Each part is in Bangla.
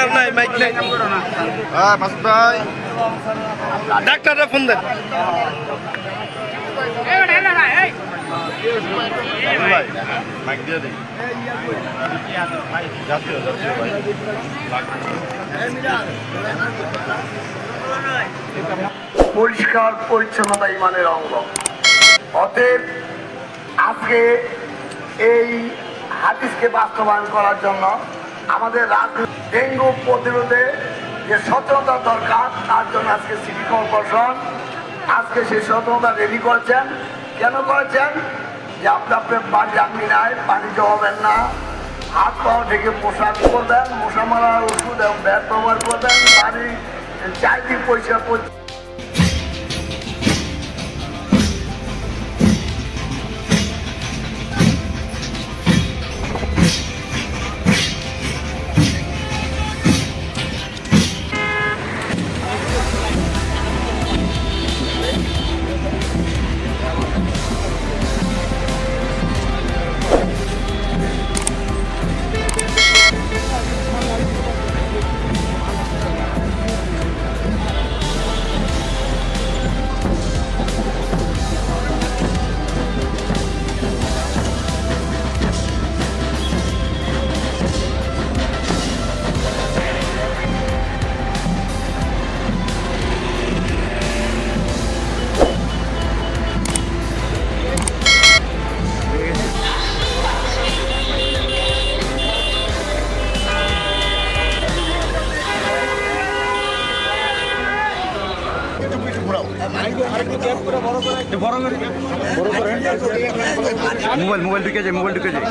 সিগন্যাল নাই, মাইক নাই। হ্যাঁ মাসুদ ভাই, ডাক্তাররা ফোন দেন। ভাই মাইক দিয়ে দিই। জাতীয় জাতীয় ভাই, পরিষ্কার পরিচ্ছন্নতা ইমানের অঙ্গ। অতএব আজকে এই হাদিসকে বাস্তবায়ন করার জন্য আমাদের ডেঙ্গু প্রতিরোধে যে সচেতনতা দরকার, তার জন্য আজকে সিটি কর্পোরেশন আজকে সেই সচেতনতা রেডি করেছেন। কেন করেছেন? যে আপনার বাড়ির আঙিনায় পানি জমাবেন না, হাত পাওয়া ঢেকে পোশাক করবেন, মশা মারার ওষুধ এবং ব্যাট ব্যবহার করবেন, বাড়ির চারিদিক পরিষ্কার করছেন। মোবাইল মোবাইল ঢুকে যায়, মোবাইল ঢুকে যায়।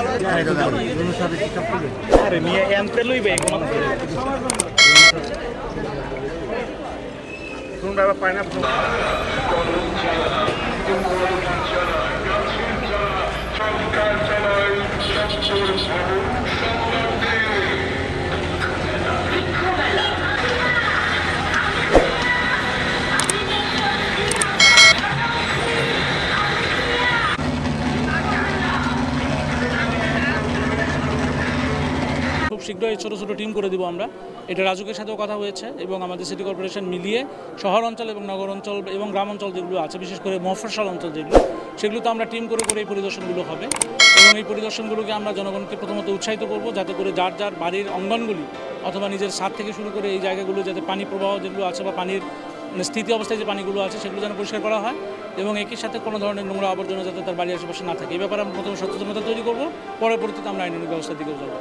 খুব শীঘ্রই ছোটো ছোটো টিম করে দিব আমরা। এটা রাজুকের সাথেও কথা হয়েছে এবং আমাদের সিটি কর্পোরেশন মিলিয়ে শহর অঞ্চল এবং নগর অঞ্চল এবং গ্রাম অঞ্চল যেগুলো আছে, বিশেষ করে মফস্বল অঞ্চল যেগুলো, সেগুলোতে আমরা টিম করে করে এই পরিদর্শনগুলো হবে এবং এই পরিদর্শনগুলোকে আমরা জনগণকে প্রথমত উৎসাহিত করব, যাতে করে যার যার বাড়ির অঙ্গনগুলি অথবা নিজের ছাদ থেকে শুরু করে এই জায়গাগুলো যাতে পানি প্রবাহ যেগুলো আছে বা পানির স্থিতি অবস্থায় যে পানিগুলো আছে সেগুলো যেন পরিষ্কার করা হয় এবং একই সাথে কোনো ধরনের নোংরা আবর্জনা যাতে তার বাড়ির আশেপাশে না থাকে। এই ব্যাপারে আমরা প্রথমে সচেতনতা তৈরি করব, পরবর্তীতে আমরা আইনানুগ ব্যবস্থার দিকেও যাব।